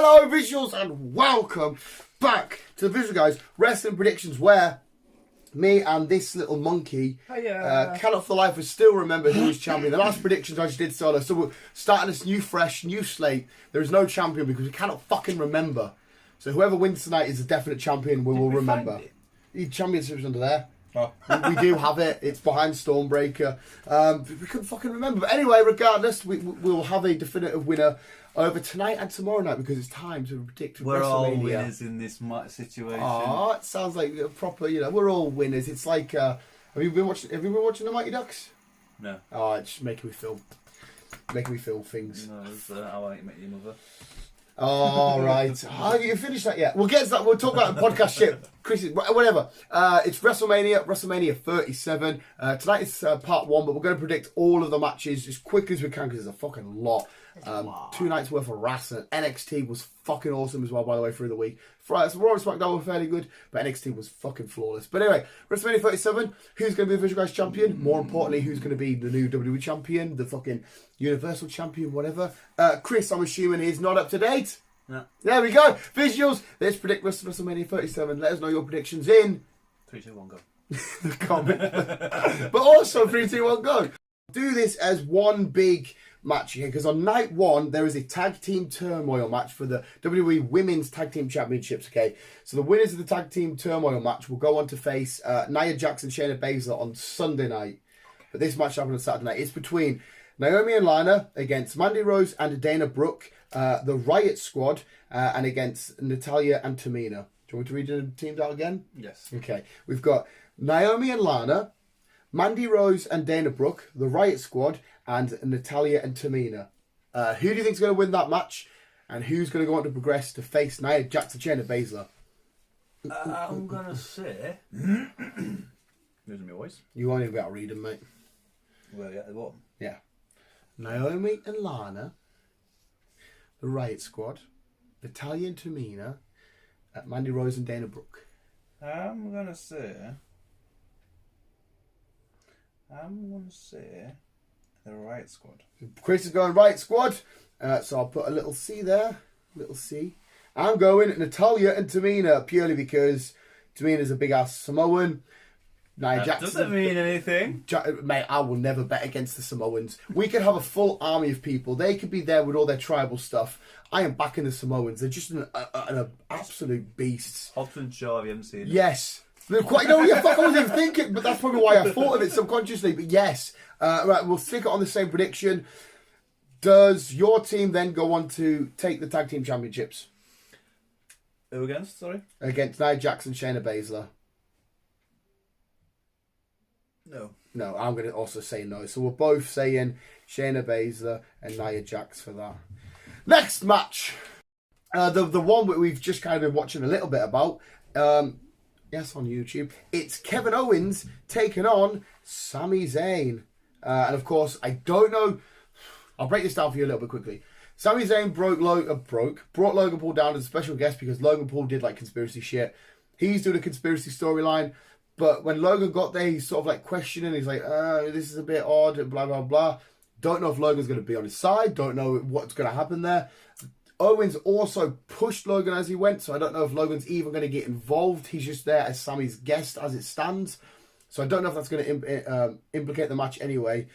Hello visuals and welcome back to the Visual Guys Wrestling Predictions, where me and this little monkey cannot for life still remember who was champion. The last predictions I just did solo, so we're starting this new fresh, new slate. There is no champion because we cannot fucking remember. So whoever wins tonight is a definite champion. We will remember. The championship's under there. Oh. we do have it. It's behind Stormbreaker. We couldn't fucking remember. But anyway, regardless, we'll have a definitive winner over tonight and tomorrow night because it's time to predict WrestleMania. We're all winners in this situation. Oh, it sounds like a proper. We're all winners. It's like, have you been watching the Mighty Ducks? No. Oh, it's just making me feel things. No, it's How I Met Your Mother. Oh, right. Have you finished that yet? We'll get to that. We'll talk about podcast shit. Chris, whatever. It's WrestleMania 37. Tonight is part one, but we're going to predict all of the matches as quick as we can because there's a fucking lot. 2 nights worth of wrestling. NXT was fucking awesome as well, by the way, through the week. Raw and SmackDown were fairly good, but NXT was fucking flawless. But anyway, WrestleMania 37, who's going to be the Visual Guys champion? More importantly, who's going to be the new WWE champion, the fucking Universal champion, whatever. Chris, I'm assuming, is not up to date. No. There we go. Visuals. Let's predict WrestleMania 37. Let us know your predictions in 3, 2, 1, go. the comment. But also 3, 2, 1, go. Do this as one big match here because on night one there is a tag team turmoil match for the WWE Women's Tag Team Championships. Okay, so the winners of the tag team turmoil match will go on to face Nia Jax and Shayna Baszler on Sunday night. But this match happened on Saturday night. It's between Naomi and Lana against Mandy Rose and Dana Brooke, the Riot Squad, and against Natalya and Tamina. Do you want me to read the teams out again? Yes. Okay, we've got Naomi and Lana, Mandy Rose and Dana Brooke, the Riot Squad, and Natalya and Tamina. Who do you think is going to win that match? And who's going to go on to progress to face Nia Jax and Shayna Baszler? I'm going to say... Losing my voice. You won't even be able to read them, mate. Well, yeah, at the bottom. Yeah. Naomi and Lana, the Riot Squad, Natalya and Tamina, Mandy Rose and Dana Brooke. I'm going to say the Riot Squad. Chris is going Riot Squad, so I'll put a little C there. Little C. I'm going Natalya and Tamina purely because Tamina's a big ass Samoan. Nia Jax doesn't mean anything. Mate, I will never bet against the Samoans. We could have a full army of people. They could be there with all their tribal stuff. I am backing the Samoans. They're just an absolute beasts. Hobson Shaw, have you ever seen it? Yes. They're quite, fuck, I wasn't even thinking, but that's probably why I thought of it subconsciously. But yes. Right, we'll stick it on the same prediction. Does your team then go on to take the tag team championships? Who against, sorry? Against Nia Jax and Shayna Baszler. No. No, I'm going to also say no. So we're both saying Shayna Baszler and Nia Jax for that. Next match. The one that we've just kind of been watching a little bit about. Yes, on YouTube. It's Kevin Owens taking on Sami Zayn. And of course, I don't know. I'll break this down for you a little bit quickly. Sami Zayn brought Logan Paul down as a special guest because Logan Paul did like conspiracy shit. He's doing a conspiracy storyline. But when Logan got there, he's sort of like questioning. He's like, this is a bit odd, blah, blah, blah. Don't know if Logan's going to be on his side. Don't know what's going to happen there. Owens also pushed Logan as he went. So I don't know if Logan's even going to get involved. He's just there as Sami's guest as it stands. So I don't know if that's going to implicate the match anyway.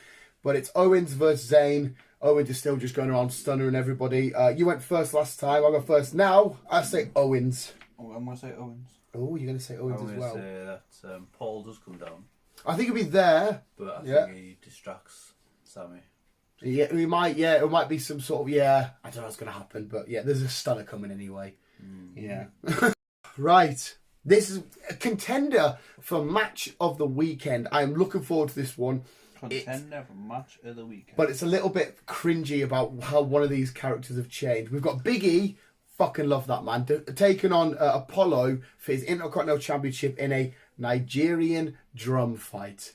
But it's Owens versus Zayn. Owens is still just going around stunnering everybody. You went first last time. I'll go first now. I say Owens. Oh, I'm going to say Owens. Oh, you're going to say Owens as well. I'm going to say that Paul does come down. I think he'll be there. But I think he distracts Sami. Yeah, it might be some sort of, I don't know what's going to happen. But yeah, there's a stunner coming anyway. Yeah. Right. This is a contender for match of the weekend. I'm looking forward to this one. Contender for match of the weekend. But it's a little bit cringy about how one of these characters have changed. We've got Big E. Fucking love that man. Taking on Apollo for his Intercontinental Championship in a Nigerian drum fight.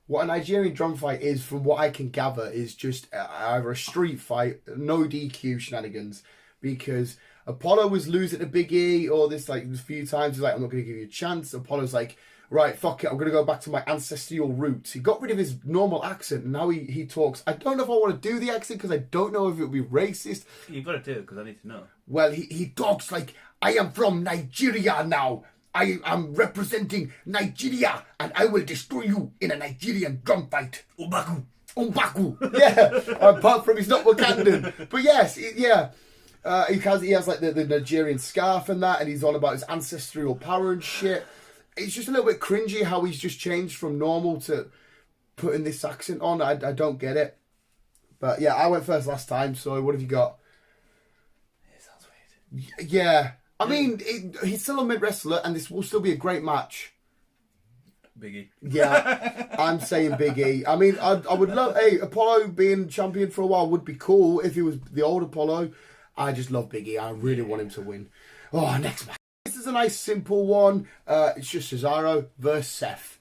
What a Nigerian drum fight is, from what I can gather, is just either a street fight, no DQ shenanigans. Because Apollo was losing to Big E, or this like a few times. He's like, I'm not going to give you a chance. Apollo's like, right, fuck it, I'm going to go back to my ancestral roots. He got rid of his normal accent, and now he talks. I don't know if I want to do the accent, because I don't know if it would be racist. You've got to do it, because I need to know. Well, he talks like, I am from Nigeria now. I am representing Nigeria, and I will destroy you in a Nigerian drum fight. Umbaku. Yeah, apart from he's not Wakandan. But yes, yeah. He has like the Nigerian scarf and that, and he's on about his ancestral power and shit. It's just a little bit cringy how he's just changed from normal to putting this accent on. I don't get it. But yeah, I went first last time, so what have you got? It sounds weird. Yeah. I mean, he's still a mid-wrestler, and this will still be a great match. Biggie. Yeah, I'm saying Big E. I mean, I would love... Hey, Apollo being champion for a while would be cool if he was the old Apollo. I just love Big E. I really want him to win. Oh, next match. This is a nice, simple one. It's just Cesaro versus Seth.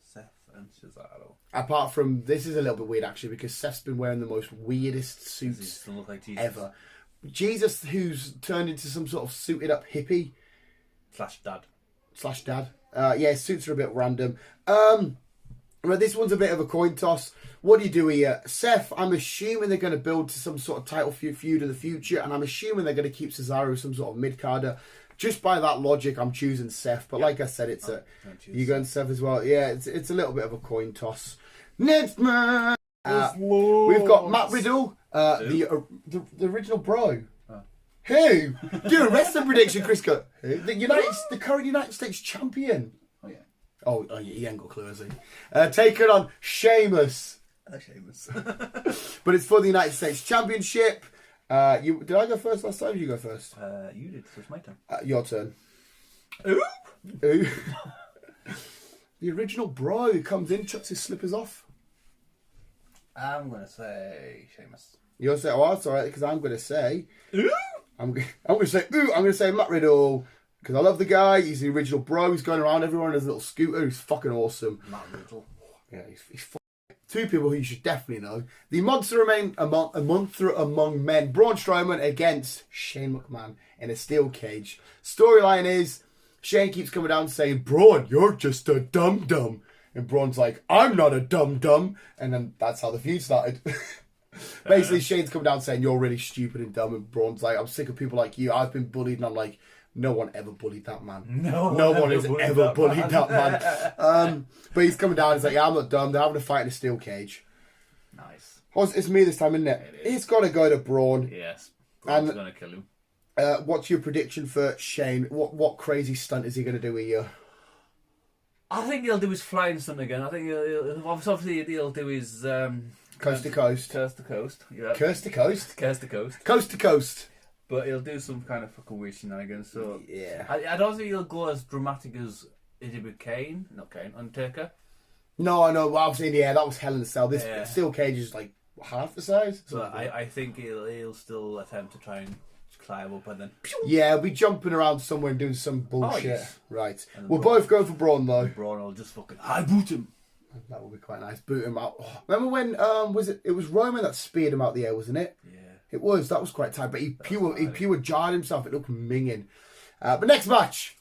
Seth and Cesaro. Apart from... This is a little bit weird, actually, because Seth's been wearing the most weirdest suits Does he still look like Jesus? ever. Jesus, who's turned into some sort of suited-up hippie. /dad. /dad. Yeah, suits are a bit random. Well, this one's a bit of a coin toss. What do you do here? Seth, I'm assuming they're going to build to some sort of title feud in the future, and I'm assuming they're going to keep Cesaro some sort of mid-carder. Just by that logic, I'm choosing Seth. But like I said, it's you going Seth as well? Yeah, it's a little bit of a coin toss. Next match, we've got Matt Riddle, the original bro. Who? Do a wrestling prediction, Chris. The current United States champion. Oh, yeah. Oh, yeah, he ain't got a clue, has he? Taking on Sheamus. Sheamus. But it's for the United States Championship. Did I go first last time? Or did you go first? You did, so it's my turn. Your turn. Ooh. The original bro who comes in, chucks his slippers off. I'm going to say Sheamus. You'll say, oh, that's all right, because I'm going to say... Ooh. I'm going to say, I'm going to say Matt Riddle, because I love the guy. He's the original bro. He's going around everyone on his little scooter. He's fucking awesome. Matt Riddle. Yeah, he's two people who you should definitely know. The monster among men, Braun Strowman against Shane McMahon in a steel cage. Storyline is, Shane keeps coming down saying, Braun, you're just a dum-dum. And Braun's like, I'm not a dum-dum. And then that's how the feud started. Basically, Shane's come down saying you're really stupid and dumb, and Braun's like, I'm sick of people like you. I've been bullied, and I'm like, no one ever bullied that man. No one has ever bullied that man. But he's coming down. He's like, yeah, I'm not dumb. They're having a fight in a steel cage. Nice. Oh, it's me this time, isn't it? It's got to go to Braun. Yes. Braun's going to kill him. What's your prediction for Shane? What crazy stunt is he going to do here? I think he'll do his flying stunt again. I think he'll do his. Coast to coast. Coast to coast. Yeah. Coast to coast. Coast to coast. Coast to coast. But he'll do some kind of fucking weird shenanigans. So yeah. I don't think he'll go as dramatic as he did with Undertaker. No, I know. Well, obviously, yeah, that was Hell in a Cell. This steel cage is like half the size. So I think he'll still attempt to try and climb up and then. Yeah, we'll be jumping around somewhere and doing some bullshit. Oh, yes. Right. We'll both go for Braun though. Braun will just fucking high boot him. That would be quite nice. Boot him out. Oh, remember when it was Roman that speared him out the air, wasn't it? Yeah. It was. That was quite tight. But he pure jarred himself. It looked minging. But next match.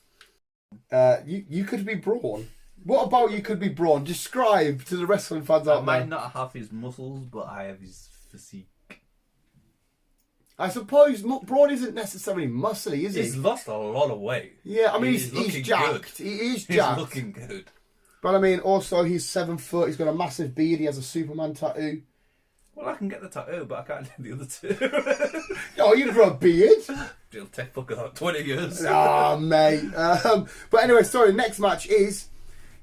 You could be Braun. What about you could be Braun? Describe to the wrestling fans out there. I might not have his muscles, but I have his physique. I suppose Braun isn't necessarily muscly, is he? He's lost a lot of weight. Yeah, I mean he's jacked. Good. He is jacked. He's looking good. But I mean, also he's 7 foot. He's got a massive beard. He has a Superman tattoo. Well, I can get the tattoo, but I can't do the other two. Oh, you've got a beard? It'll take fucking like 20 years. Ah, mate. But anyway, sorry. Next match is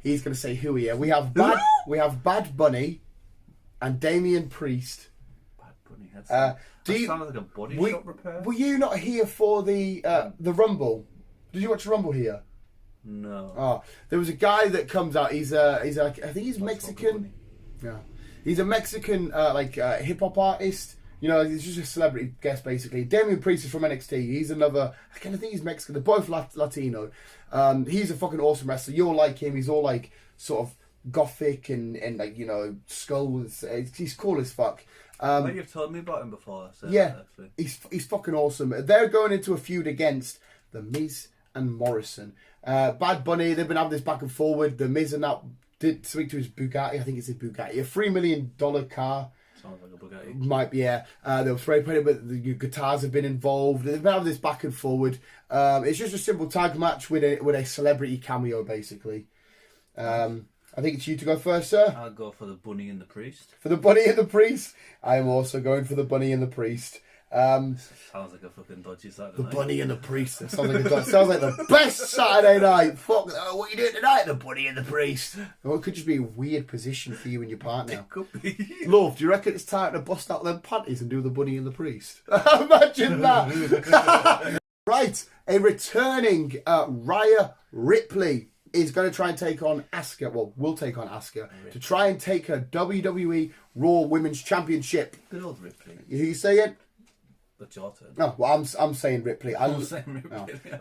he's going to say who here. We have Bad Bunny and Damien Priest. Bad Bunny. That sounds like a body shop repair. Were you not here for the Rumble? Did you watch the Rumble here? No. Oh, there was a guy that comes out. He's I think he's Mexican. Yeah, he's a Mexican hip hop artist. You know, he's just a celebrity guest basically. Damien Priest is from NXT. He's another. I kind of think he's Mexican. They're both Latino. He's a fucking awesome wrestler. You'll like him. He's all like sort of gothic and like skull. He's cool as fuck. You've told me about him before. So yeah, he's fucking awesome. They're going into a feud against The Miz and Morrison. Bad Bunny, they've been having this back and forward. The Miz and that did speak to his Bugatti. I think it's his Bugatti. A $3 million car. Sounds like a Bugatti. Might be, yeah. They were spray painted, but the guitars have been involved. They've been having this back and forward. It's just a simple tag match with a celebrity cameo, basically. I think it's you to go first, sir. I'll go for the Bunny and the Priest. For the Bunny and the Priest. I am also going for the Bunny and the Priest. Sounds like a fucking dodgy Saturday The night. Bunny and the Priest. That sounds like the best Saturday night. Fuck, what are you doing tonight? The Bunny and the Priest. Well, it could just be a weird position for you and your partner. It could be. Love, do you reckon it's time to bust out them panties and do the Bunny and the Priest? Imagine that. Right, a returning Rhea Ripley is going to try and take on Asuka. Well, will take on Asuka to try and take her WWE Raw Women's Championship. Good old Ripley. Who you saying? That's your turn. No, well, I'm saying Ripley. I'm saying Ripley. No.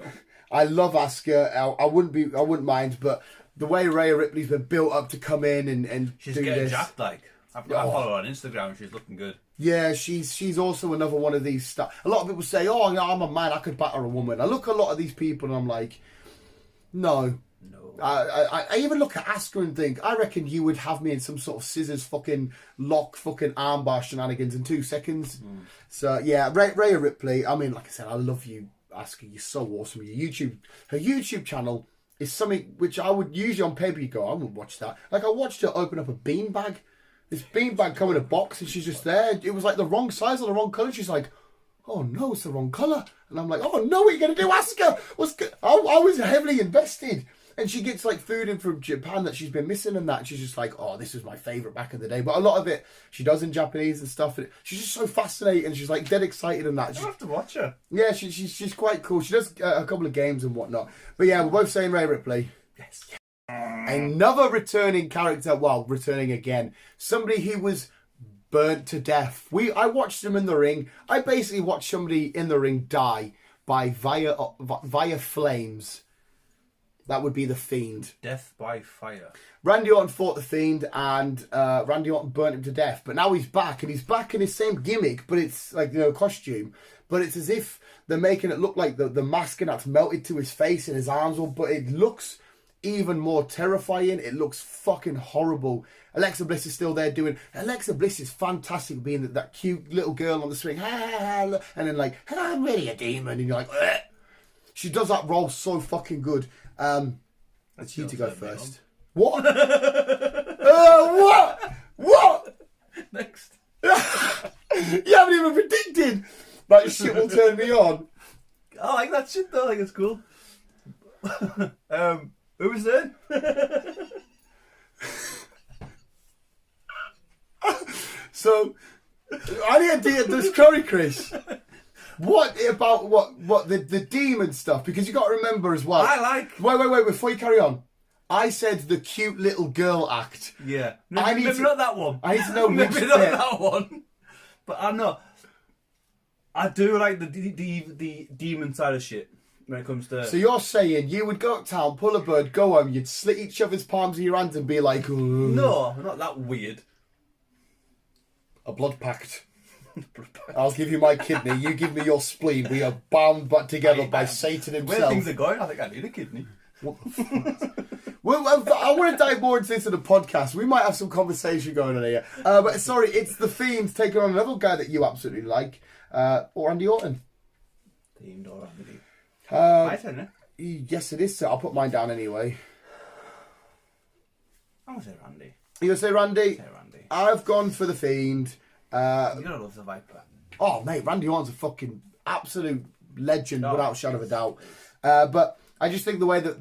I love Asuka. I wouldn't mind, but the way Rhea Ripley's been built up to come in and She's do getting this. jacked, like. I follow her on Instagram. She's looking good. Yeah, she's also another one of these stuff. A lot of people say, "Oh, I'm a man. I could batter a woman." I look at a lot of these people and I'm like, no. I even look at Asuka and think, I reckon you would have me in some sort of scissors fucking lock fucking armbar shenanigans in 2 seconds. So yeah, Rhea Ripley. I mean, like I said, I love you, Asuka. You're so awesome. Her YouTube channel is something which I would usually on paper go, I wouldn't watch that. Like I watched her open up a beanbag. This beanbag come in a box and she's just there. It was like the wrong size or the wrong colour. She's like, oh no, it's the wrong colour. And I'm like, oh no, what are you going to do, Asuka? I was heavily invested. And she gets like food in from Japan that she's been missing and that. She's just like, oh, this was my favourite back in the day. But a lot of it, she does in Japanese and stuff. And she's just so fascinating. She's like dead excited and that. I have to watch her. Yeah, she's quite cool. She does a couple of games and whatnot. But yeah, we're both saying Rhea Ripley. Yes. Another returning character, well, returning again. Somebody who was burnt to death. I watched him in the ring. I basically watched somebody in the ring die via flames. That would be the Fiend. Death by fire. Randy Orton fought the Fiend and Randy Orton burnt him to death. But now he's back, and he's back in his same gimmick, but it's like, costume. But it's as if they're making it look like the mask and that's melted to his face and his arms all, but it looks even more terrifying. It looks fucking horrible. Alexa Bliss is still there doing... Alexa Bliss is fantastic being that cute little girl on the swing. And then like, I'm really a demon. And you're like... Ugh. She does that role so fucking good. It's you to go first. What? What? Next. You haven't even predicted. That shit will turn me on. I like that shit though. I think it's cool. Who was there? So, I need to do this Curry, Chris. What about what the demon stuff? Because you got to remember as well. I like. Wait! Before you carry on, I said the cute little girl act. Yeah. Maybe not that one. I need to know which maybe not bit. that one. But I'm not. I do like the demon side of shit when it comes to. So you're saying you would go uptown, pull a bird, go home, you'd slit each other's palms of your hands and be like, ooh. No, not that weird. A blood pact. I'll give you my kidney, you give me your spleen. We are bound but together by Satan himself. Where things are going, I think I need a kidney. What the fuck? Well, I want to dive more into this in the podcast. We might have some conversation going on here. But sorry, it's the Fiend taking on another guy that you absolutely like, or Randy Orton. Fiend or Randy. My turn, eh? Yes, it is, sir. I'll put mine down anyway. I'm going to say Randy. You going to say Randy? Say Randy. I've gone for the Fiend. You're going to love the Viper. Oh, mate, Randy Orton's a fucking absolute legend without a shadow of a doubt. But I just think the way that...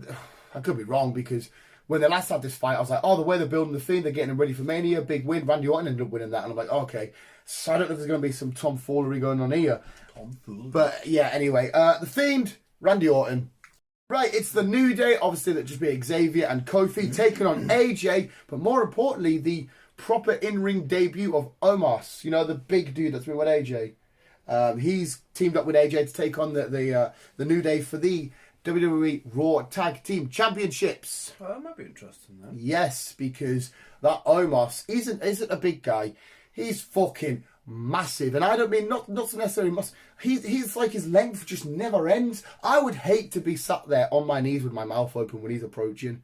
I could be wrong because when they last had this fight, I was like, oh, the way they're building the Fiend, they're getting him ready for Mania, big win. Randy Orton ended up winning that. And I'm like, okay. So I don't know if there's going to be some tomfoolery going on here. Tomfoolery? But yeah, anyway. The Fiend, Randy Orton. Right, it's the New Day. Obviously, that just be Xavier and Kofi taking on AJ. But more importantly, the proper in-ring debut of Omos. You know, the big dude that's been with AJ. He's teamed up with AJ to take on the New Day for the WWE Raw Tag Team Championships. Well, that might be interesting then. Yes, because that Omos isn't a big guy. He's fucking massive, and I don't mean not necessarily must. He's like his length just never ends. I would hate to be sat there on my knees with my mouth open when he's approaching.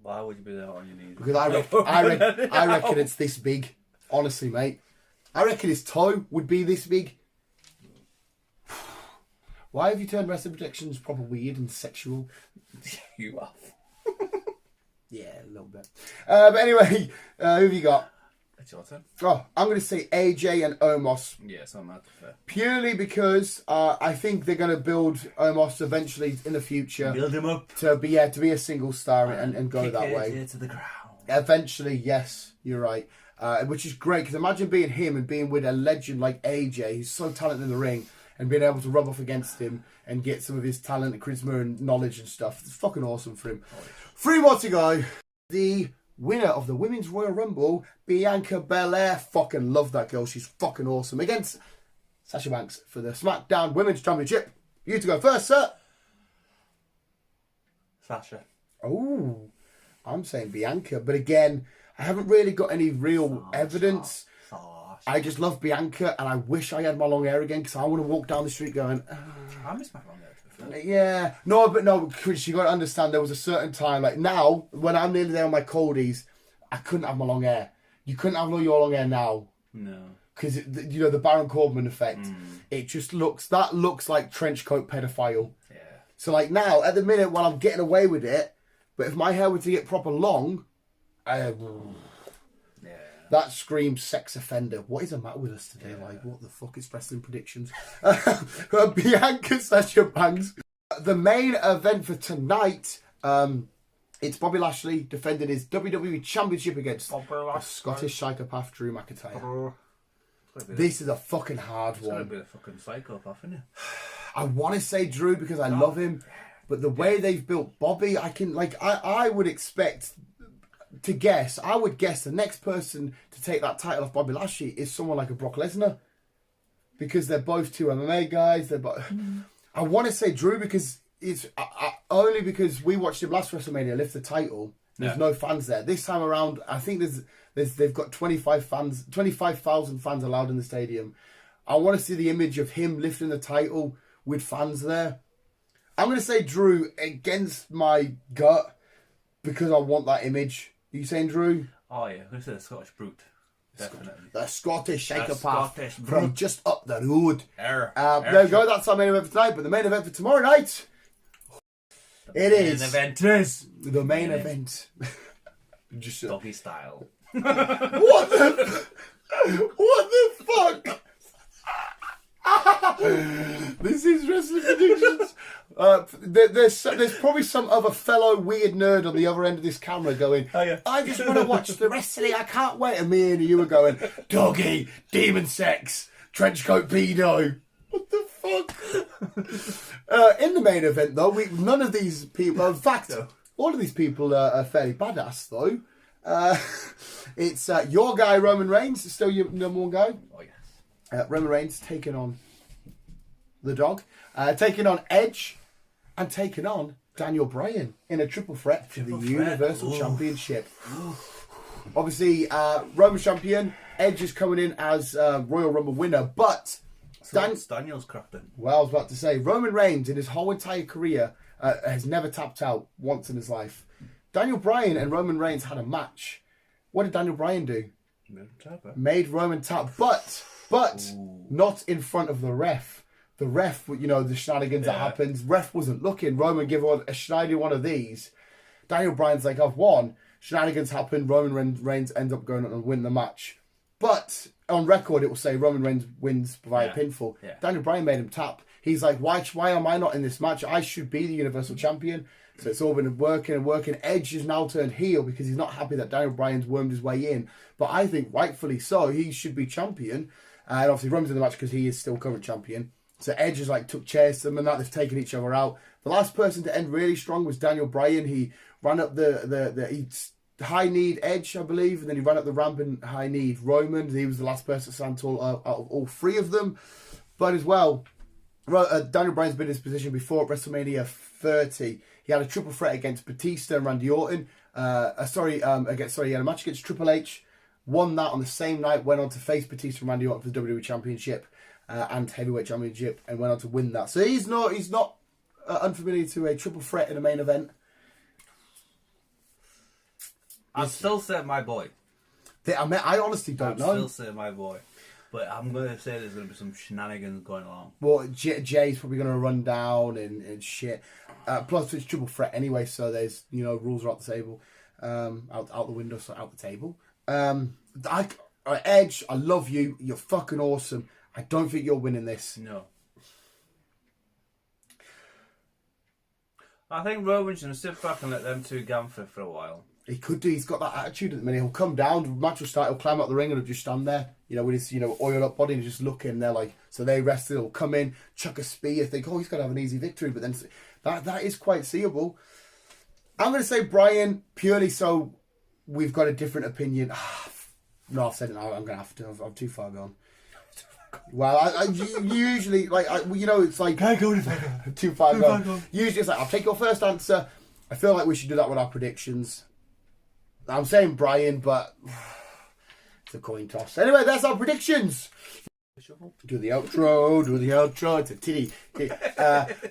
Why would you be there on your knees? Because I reckon it's this big. Honestly, mate, I reckon his toe would be this big. Why have you turned wrestling predictions proper weird and sexual? You have. Yeah, a little bit. But anyway, who have you got? It's your turn. Oh, I'm going to say AJ and Omos. Yeah, so that's fair. Purely because I think they're going to build Omos eventually in the future. Build him up. To be a single star and go that way. Kick AJ to the ground. Eventually, yes, you're right. Which is great, because imagine being him and being with a legend like AJ, who's so talented in the ring, and being able to rub off against him and get some of his talent and charisma and knowledge and stuff. It's fucking awesome for him. 3 more to go. The winner of the Women's Royal Rumble, Bianca Belair. Fucking love that girl. She's fucking awesome. Against Sasha Banks for the SmackDown Women's Championship. You to go first, sir. Sasha. Oh, I'm saying Bianca. But again, I haven't really got any real evidence. I just love Bianca, and I wish I had my long hair again, because I want to walk down the street going... I miss my long hair. Yeah. No, Chris, you got to understand, there was a certain time, like now, when I'm nearly there on my coldies, I couldn't have my long hair. You couldn't have your long hair now. No. Because, the Baron Corbin effect. It just looks like trench coat pedophile. Yeah. So, like now, at the minute, while I'm getting away with it, but if my hair were to get proper long, that screams sex offender. What is the matter with us today? Yeah. Like, what the fuck is wrestling predictions? Bianca Sasha Banks. The main event for tonight, it's Bobby Lashley defending his WWE Championship against the Scottish psychopath Drew McIntyre. This is a fucking hard one. It's going to be a fucking psychopath, isn't it? I want to say Drew because I love him, but the way they've built Bobby, I would expect... I would guess the next person to take that title off Bobby Lashley is someone like a Brock Lesnar, because they're both two MMA guys. I want to say Drew because it's only because we watched him last WrestleMania lift the title. There's no fans there this time around. I think they've got 25,000 fans allowed in the stadium. I want to see the image of him lifting the title with fans there. I'm going to say Drew against my gut because I want that image. Are you saying Drew? Oh yeah, I'm going to say the Scottish Brute. Definitely. The Scottish psychopath from just up the road. There you go, that's our main event for tonight. But the main event for tomorrow night, the main event. Just doggy style. What the fuck? This is wrestling predictions. There's probably some other fellow weird nerd on the other end of this camera going, oh, yeah. I just want to watch the wrestling, I can't wait. And me and you were going, doggy, demon sex, trenchcoat pedo. What the fuck? In the main event, though, none of these people, in fact, all of these people are fairly badass, though. It's your guy, Roman Reigns, still your number one guy. Oh, yes. Roman Reigns taking on the dog, taking on Edge, and taking on Daniel Bryan in a triple threat for the Universal Championship. Obviously, Roman champion, Edge is coming in as Royal Rumble winner, but Daniel's crafting. Well, I was about to say, Roman Reigns in his whole entire career has never tapped out once in his life. Daniel Bryan and Roman Reigns had a match. What did Daniel Bryan do? Made Roman tap, but not in front of the ref. The ref, the shenanigans that happens. Ref wasn't looking. Roman gave a Schneider one of these. Daniel Bryan's like, I've won. Shenanigans happen. Roman Reigns ends up going on and winning the match. But on record, it will say Roman Reigns wins via pinfall. Yeah. Daniel Bryan made him tap. He's like, why am I not in this match? I should be the Universal Champion. So it's all been working and working. Edge is now turned heel because he's not happy that Daniel Bryan's wormed his way in. But I think rightfully so. He should be champion. And obviously Roman's in the match because he is still current champion. So Edge has took chairs to them and that. They've taken each other out. The last person to end really strong was Daniel Bryan. He ran up the high-kneed Edge, I believe, and then he ran up the ramp and high-kneed Roman. He was the last person to stand tall out of all three of them. But as well, Daniel Bryan's been in this position before at WrestleMania 30. He had a triple threat against Batista and Randy Orton. He had a match against Triple H, won that on the same night, went on to face Batista and Randy Orton for the WWE Championship and Heavyweight Championship, and went on to win that. So he's not unfamiliar to a triple threat in a main event. I'd still say my boy. I honestly don't know. I'd still say my boy. But I'm going to say there's going to be some shenanigans going along. Well, Jay's probably going to run down and shit. Plus, it's triple threat anyway, so there's, rules are out the table. Out the window, so out the table. Edge, I love you. You're fucking awesome. I don't think you're winning this. No. I think Roman's going to sit back and let them two gamfer for a while. He could do. He's got that attitude at the minute. He'll come down, the match will start, he'll climb out the ring and he'll just stand there, with his, oiled up body and just looking. They're like, so they rested, he'll come in, chuck a spear, think, he's going to have an easy victory. But then that is quite seeable. I'm going to say Brian, purely so we've got a different opinion. No, I've said it now. I'm going to have to. I'm too far gone. Well, I usually, it's like... Can't go too far gone. Usually it's like, I'll take your first answer. I feel like we should do that with our predictions. I'm saying Brian, but it's a coin toss. Anyway, that's our predictions. Do the outro. It's a titty.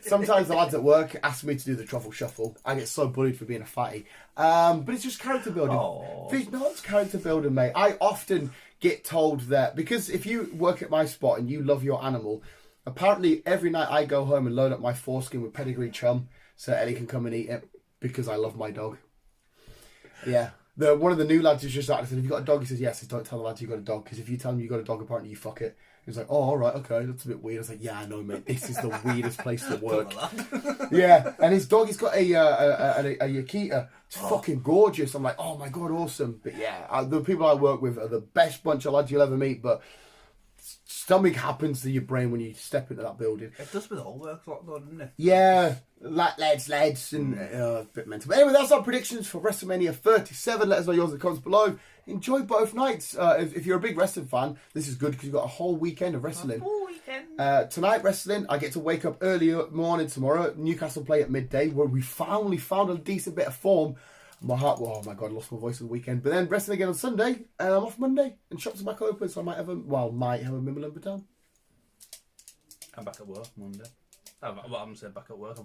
Sometimes the lads at work ask me to do the truffle shuffle. I get so bullied for being a fatty. But it's just character building. No, it's character building, mate. I often get told that, because if you work at my spot and you love your animal, apparently every night I go home and load up my foreskin with pedigree chum so Ellie can come and eat it because I love my dog. Yeah. One of the new lads is just like, I said, have you got a dog? He says, yes. I said, don't tell the lads you got a dog, because if you tell them you got a dog, apparently you fuck it. He was like, oh, all right, okay, that's a bit weird. I was like, yeah, I know, mate. This is the weirdest place to work. Yeah, and his dog, he's got a Yakita. It's fucking gorgeous. I'm like, oh my God, awesome. But yeah, the people I work with are the best bunch of lads you'll ever meet, but something happens to your brain when you step into that building. It does with all work a lot though, doesn't it? Yeah, lads, and a bit mental. But anyway, that's our predictions for WrestleMania 37. Let us know yours in the comments below. Enjoy both nights. If you're a big wrestling fan, this is good because you've got a whole weekend of wrestling. A full weekend. Tonight, wrestling. I get to wake up early morning tomorrow. Newcastle play at midday, where we finally found a decent bit of form. My heart, oh my God, I lost my voice on the weekend. But then wrestling again on Sunday, and I'm off Monday, and shops are back open, so I might have a minimal number down. I'm back at work Monday. I'm saying back at work.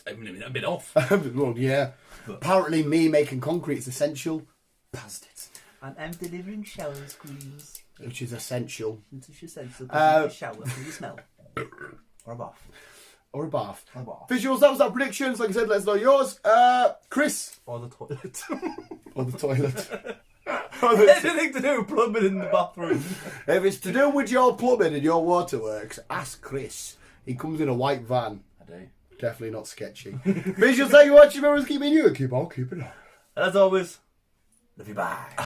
I've been off. Well, yeah. But apparently, me making concrete is essential. Passed it. And I'm delivering shower screens. Which is essential. Which is essential. Because you shower through the smell. Or a bath. Or a bath. Visuals, that was our predictions. Like I said, let us know yours. Chris. Or the toilet. Or the toilet. Anything to do with plumbing in the bathroom. If it's to do with your plumbing and your waterworks, ask Chris. He comes in a white van. I do. Definitely not sketchy. Visuals, thank you for watching. Remember to keep me new and keep on keeping on. As always, love you, bye.